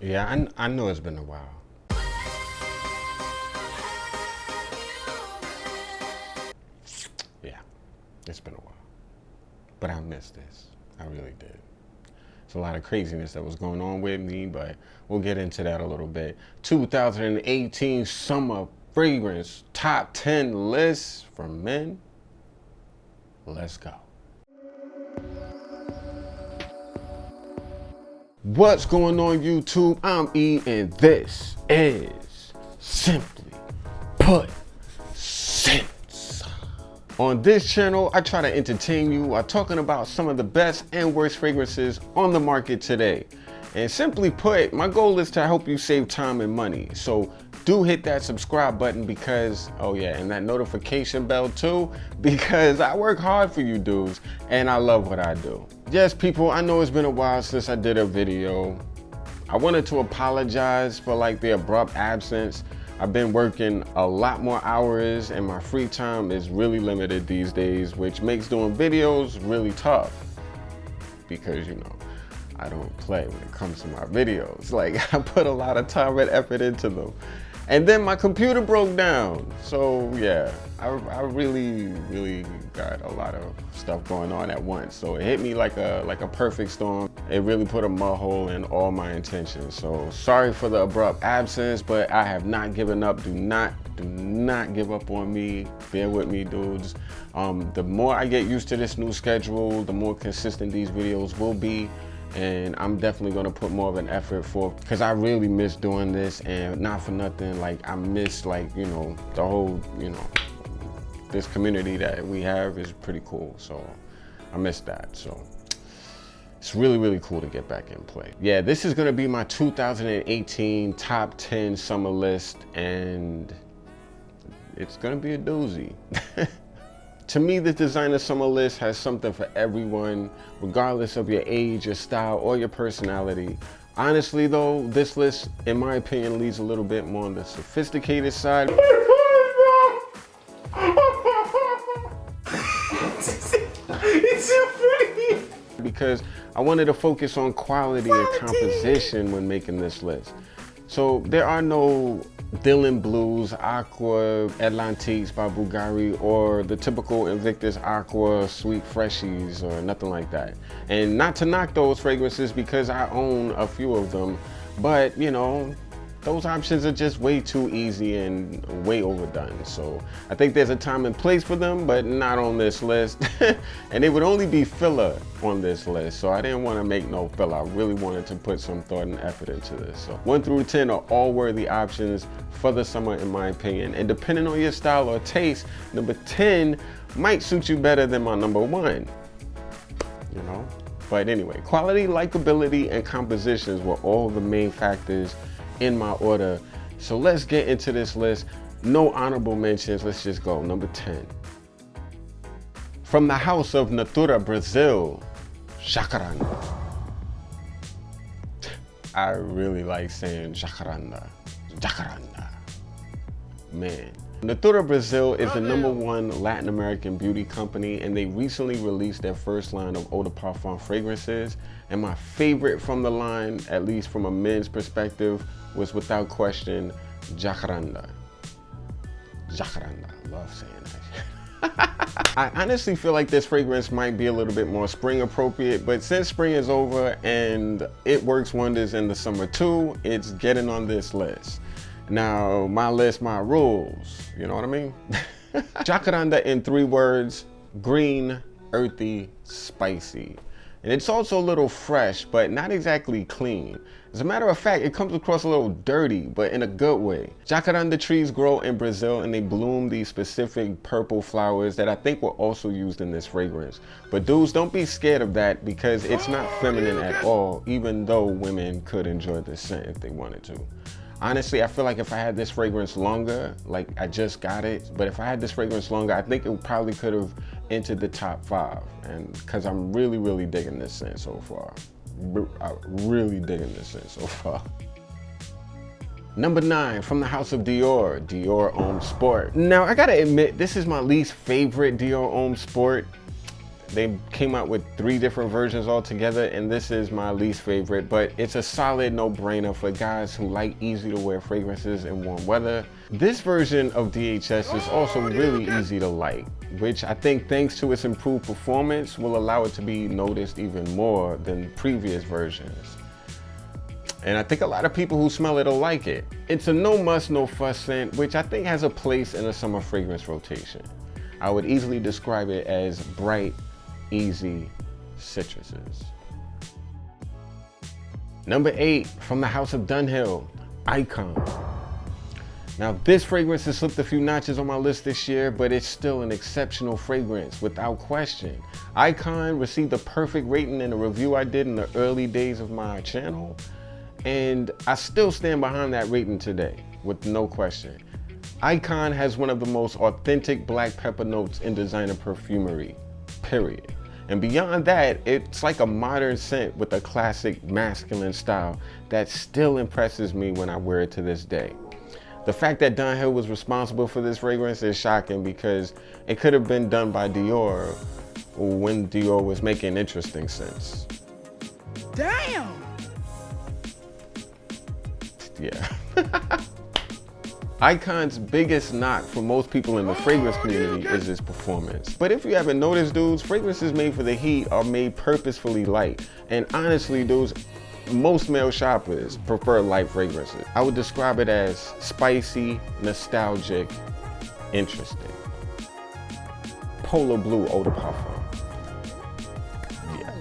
Yeah, I know it's been a while. Yeah, it's been a while. But I missed this. I really did. It's a lot of craziness that was going on with me, but we'll get into that a little bit. 2018 summer fragrance top 10 lists for men. Let's go. What's going on, YouTube? I'm E, and this is Simply Put Scents. On this channel, I try to entertain you while talking about some of the best and worst fragrances on the market today. And simply put, my goal is to help you save time and money. So do hit that subscribe button because, oh yeah, and that notification bell too, because I work hard for you dudes and I love what I do. Yes, people, I know it's been a while since I did a video. I wanted to apologize for like the abrupt absence. I've been working a lot more hours and my free time is really limited these days, which makes doing videos really tough because, you know, I don't play when it comes to my videos. Like, I put a lot of time and effort into them. And then my computer broke down. So yeah, I really got a lot of stuff going on at once. So it hit me like a perfect storm. It really put a mud hole in all my intentions. So sorry for the abrupt absence, but I have not given up. Do not give up on me. Bear with me, dudes. The more I get used to this new schedule, the more consistent these videos will be. And I'm definitely gonna put more of an effort forth because I really miss doing this, and not for nothing, like I miss, like, you know, the whole, you know, this community that we have is pretty cool. So I miss that. So it's really cool to get back in play. Yeah, this is gonna be my 2018 top 10 summer list, and it's gonna be a doozy. To me, this designer summer list has something for everyone, regardless of your age, your style, or your personality. Honestly though, this list, in my opinion, leads a little bit more on the sophisticated side. It's so funny! Because I wanted to focus on quality and composition when making this list. So there are no Dylan Blues, Acqua, Atlantiques by Bulgari, or the typical Invictus Acqua Sweet Freshies, or nothing like that. And not to knock those fragrances because I own a few of them, but you know, those options are just way too easy and way overdone. So I think there's a time and place for them, but not on this list. And it would only be filler on this list. So I didn't want to make no filler. I really wanted to put some thought and effort into this. So 1 through 10 are all worthy options for the summer, in my opinion. And depending on your style or taste, number 10 might suit you better than my number 1, you know? But anyway, quality, likability, and compositions were all the main factors in my order. So let's get into this list. No honorable mentions, let's just go. Number 10. From the house of Natura, Brazil, Jacaranda. I really like saying Jacaranda. Jacaranda. Man. Natura Brazil is the #1 Latin American beauty company, and they recently released their first line of Eau de Parfum fragrances. And my favorite from the line, at least from a men's perspective, was without question Jacaranda. Jacaranda, I love saying that. I honestly feel like this fragrance might be a little bit more spring appropriate, but since spring is over and it works wonders in the summer too, it's getting on this list. Now, my list, my rules, you know what I mean? Jacaranda in 3 words: green, earthy, spicy. And it's also a little fresh, but not exactly clean. As a matter of fact, it comes across a little dirty, but in a good way. Jacaranda trees grow in Brazil and they bloom these specific purple flowers that I think were also used in this fragrance. But dudes, don't be scared of that because it's not feminine at all, even though women could enjoy this scent if they wanted to. Honestly, I feel like if I had this fragrance longer, like I just got it, but if I had this fragrance longer, I think it probably could have entered the top 5. And because I'm really digging this scent so far. I'm really digging this scent so far. Number 9, from the house of Dior, Dior Homme Sport. Now, I gotta admit, this is my least favorite Dior Homme Sport. They came out with 3 different versions altogether, and this is my least favorite, but it's a solid no-brainer for guys who like easy-to-wear fragrances in warm weather. This version of DHS is also really easy to like, which I think, thanks to its improved performance, will allow it to be noticed even more than previous versions. And I think a lot of people who smell it will like it. It's a no muss, no fuss scent, which I think has a place in a summer fragrance rotation. I would easily describe it as bright, easy citruses. Number 8, from the house of Dunhill, Icon. Now this fragrance has slipped a few notches on my list this year, but it's still an exceptional fragrance without question. Icon received a perfect rating in a review I did in the early days of my channel, and I still stand behind that rating today with no question. Icon has one of the most authentic black pepper notes in designer perfumery, period. And beyond that, it's like a modern scent with a classic masculine style that still impresses me when I wear it to this day. The fact that Dunhill was responsible for this fragrance is shocking, because it could have been done by Dior when Dior was making interesting scents. Damn! Yeah. Icon's biggest knock for most people in the fragrance community is its performance. But if you haven't noticed, dudes, fragrances made for the heat are made purposefully light. And honestly, dudes, most male shoppers prefer light fragrances. I would describe it as spicy, nostalgic, interesting. Polo Bleu Eau de Parfum. Yeah,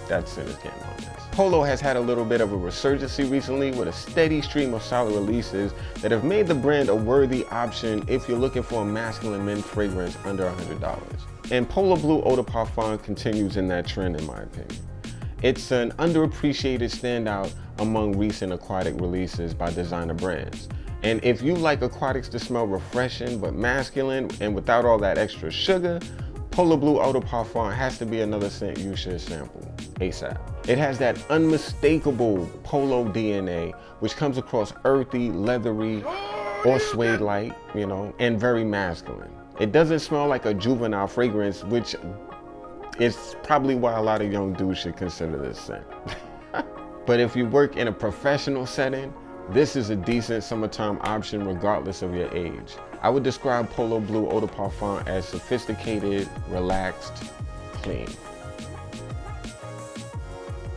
that's it again on this. Polo has had a little bit of a resurgence recently with a steady stream of solid releases that have made the brand a worthy option if you're looking for a masculine men's fragrance under $100. And Polo Bleu Eau de Parfum continues in that trend, in my opinion. It's an underappreciated standout among recent aquatic releases by designer brands. And if you like aquatics to smell refreshing but masculine and without all that extra sugar, Polo Bleu Eau de Parfum has to be another scent you should sample ASAP. It has that unmistakable Polo DNA, which comes across earthy, leathery, or suede-like, you know, and very masculine. It doesn't smell like a juvenile fragrance, which is probably why a lot of young dudes should consider this scent. But if you work in a professional setting, this is a decent summertime option regardless of your age. I would describe Polo Bleu Eau de Parfum as sophisticated, relaxed, clean.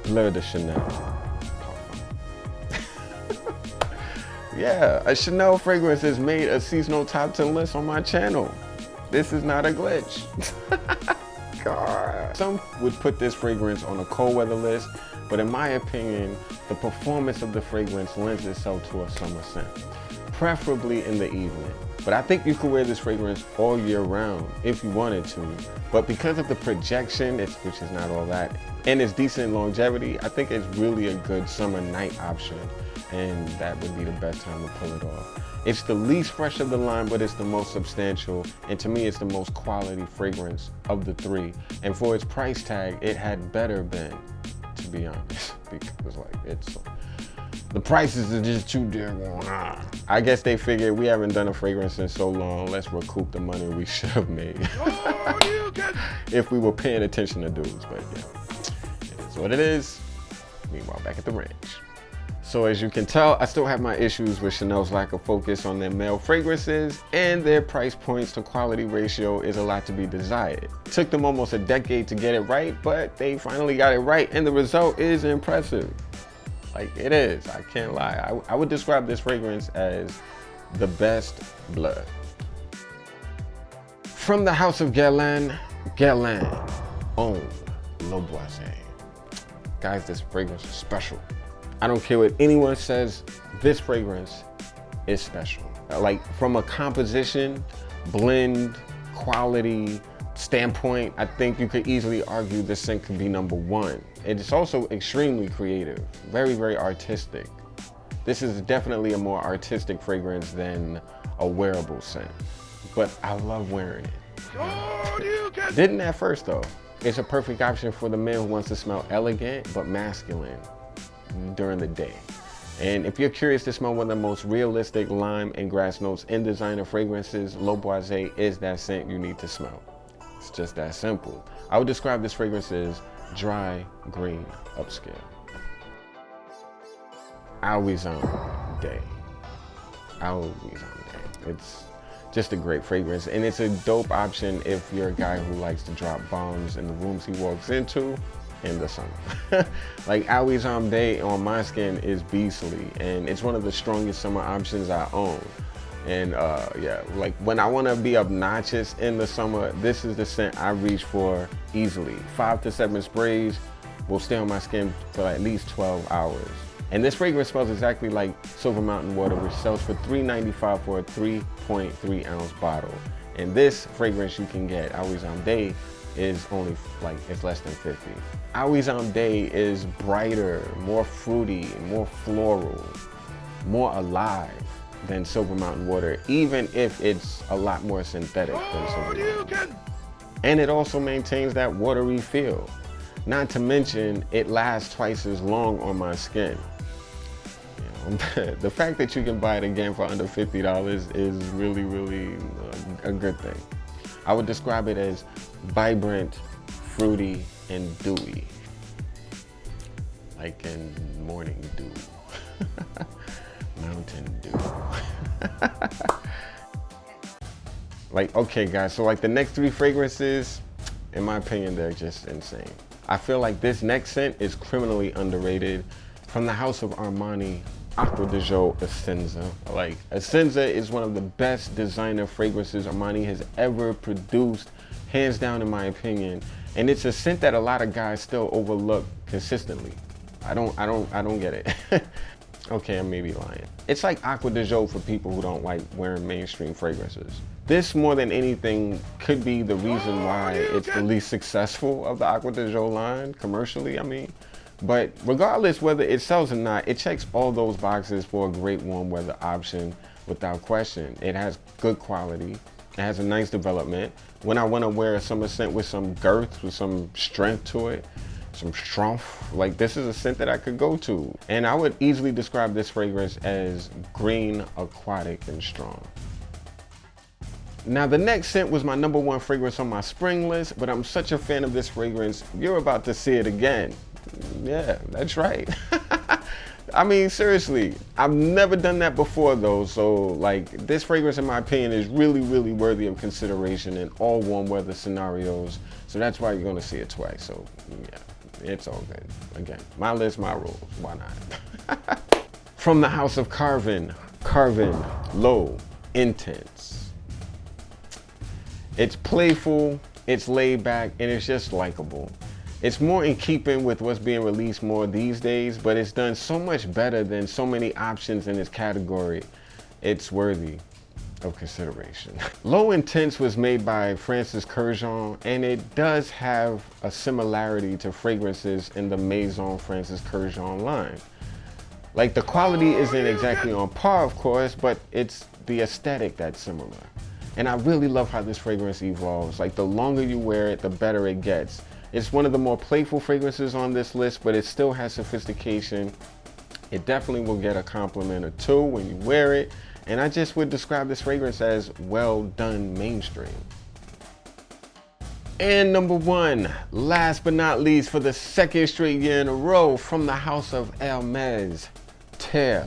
Bleu de Chanel Parfum. Yeah, a Chanel fragrance has made a seasonal top 10 list on my channel. This is not a glitch. God. Some would put this fragrance on a cold weather list, but in my opinion, the performance of the fragrance lends itself to a summer scent, preferably in the evening. But I think you could wear this fragrance all year round if you wanted to. But because of the projection, which is not all that, and its decent longevity, I think it's really a good summer night option, and that would be the best time to pull it off. It's the least fresh of the line, but it's the most substantial, and to me, it's the most quality fragrance of the 3. And for its price tag, it had better been, to be honest, because the prices are just too dear. I guess they figured we haven't done a fragrance in so long, let's recoup the money we should have made. If we were paying attention to dudes, but yeah, it is what it is. Meanwhile, back at the ranch. So as you can tell, I still have my issues with Chanel's lack of focus on their male fragrances, and their price points to quality ratio is a lot to be desired. It took them almost a decade to get it right, but they finally got it right, and the result is impressive. Like, it is, I can't lie. I would describe this fragrance as the best Bleu. From the house of Guerlain, Homme, Boisee. Guys, this fragrance is special. I don't care what anyone says, this fragrance is special. Like, from a composition, blend, quality standpoint, I think you could easily argue this scent could be #1. It's also extremely creative, very, very artistic. This is definitely a more artistic fragrance than a wearable scent, but I love wearing it. Didn't at first though. It's a perfect option for the man who wants to smell elegant but masculine during the day. And if you're curious to smell one of the most realistic lime and grass notes in designer fragrances, Boisee is that scent you need to smell. It's just that simple. I would describe this fragrance as dry, green, upscale. Wisam Day. Wisam Day. It's just a great fragrance, and it's a dope option if you're a guy who likes to drop bombs in the rooms he walks into in the summer. Like Wisam Day on my skin is beastly, and it's one of the strongest summer options I own. And yeah, like when I want to be obnoxious in the summer, this is the scent I reach for easily. 5 to 7 sprays will stay on my skin for at least 12 hours. And this fragrance smells exactly like Silver Mountain water, which sells for $3.95 for a 3.3 ounce bottle. And this fragrance you can get, Wisam Day, is only like, it's less than 50. Wisam Day is brighter, more fruity, more floral, more alive than Silver Mountain water, even if it's a lot more synthetic than Silver Mountain. And it also maintains that watery feel. Not to mention, it lasts twice as long on my skin. You know, the fact that you can buy it again for under $50 is really, really a good thing. I would describe it as vibrant, fruity, and dewy. Like in morning dew. Mountain Dew. Like, okay guys, so like the next 3 fragrances, in my opinion, they're just insane. I feel like this next scent is criminally underrated. From the house of Armani, Acqua de Essenza. Like, Essenza is one of the best designer fragrances Armani has ever produced, hands down in my opinion. And it's a scent that a lot of guys still overlook consistently. I don't get it. Okay, I may be lying. It's like Acqua de for people who don't like wearing mainstream fragrances. This, more than anything, could be the reason why it's the least successful of the Acqua de line, commercially, I mean. But regardless whether it sells or not, it checks all those boxes for a great warm weather option without question. It has good quality. It has a nice development. When I want to wear a summer scent with some girth, with some strength to it, some strength, like this is a scent that I could go to. And I would easily describe this fragrance as green, aquatic, and strong. Now the next scent was my #1 fragrance on my spring list, but I'm such a fan of this fragrance, you're about to see it again. Yeah, that's right. I mean, seriously, I've never done that before though, so like this fragrance in my opinion is really, really worthy of consideration in all warm weather scenarios. So that's why you're gonna see it twice, so yeah. It's all good. Again, my list, my rules. Why not? From the house of Carven, Low Intense. It's playful, it's laid back, and it's just likable. It's more in keeping with what's being released more these days, but it's done so much better than so many options in this category. It's worthy of consideration. Low Intense was made by Francis Kurkdjian, and it does have a similarity to fragrances in the Maison Francis Kurkdjian line. Like the quality isn't exactly on par, of course, but it's the aesthetic that's similar. And I really love how this fragrance evolves. Like the longer you wear it, the better it gets. It's one of the more playful fragrances on this list, but it still has sophistication. It definitely will get a compliment or two when you wear it. And I just would describe this fragrance as well done mainstream. And #1, last but not least, for the 2nd straight year in a row, from the house of Hermes, Terre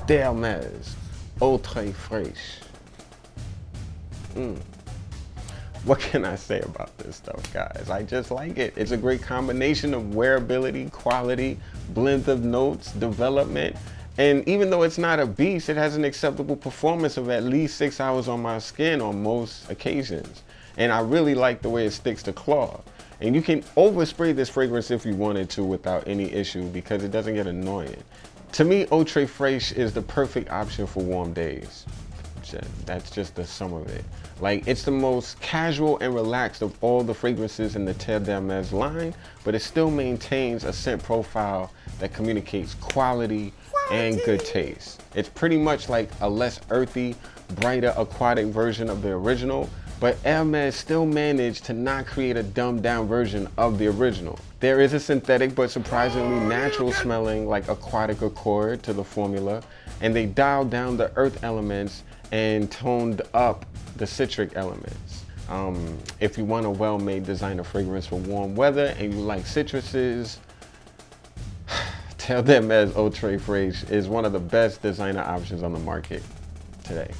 d'Hermes, Eau de Fraiche. What can I say about this stuff, guys? I just like it. It's a great combination of wearability, quality, blend of notes, development. And even though it's not a beast, it has an acceptable performance of at least 6 hours on my skin on most occasions. And I really like the way it sticks to cloth. And you can overspray this fragrance if you wanted to without any issue because it doesn't get annoying. To me, Eau de Fraiche is the perfect option for warm days. That's just the sum of it. Like, it's the most casual and relaxed of all the fragrances in the Terre d'Hermes line, but it still maintains a scent profile that communicates quality and good taste. It's pretty much like a less earthy, brighter aquatic version of the original, but Hermes still managed to not create a dumbed down version of the original. There is a synthetic but surprisingly natural smelling like aquatic accord to the formula, and they dialed down the earth elements and toned up the citric elements. If you want a well-made designer fragrance for warm weather and you like citruses, Hermes Eau de Fraiche is one of the best designer options on the market today.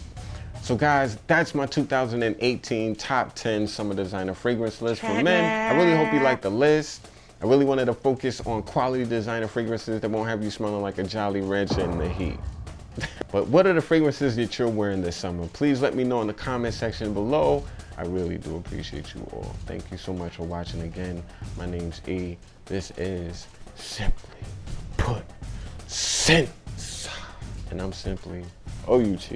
So guys, that's my 2018 top 10 summer designer fragrance list for men. I really hope you like the list. I really wanted to focus on quality designer fragrances that won't have you smelling like a Jolly Rancher in the heat. But what are the fragrances that you're wearing this summer? Please let me know in the comment section below. I really do appreciate you all. Thank you so much for watching again. My name's E. This is Simply Put Scents. And I'm simply OUT.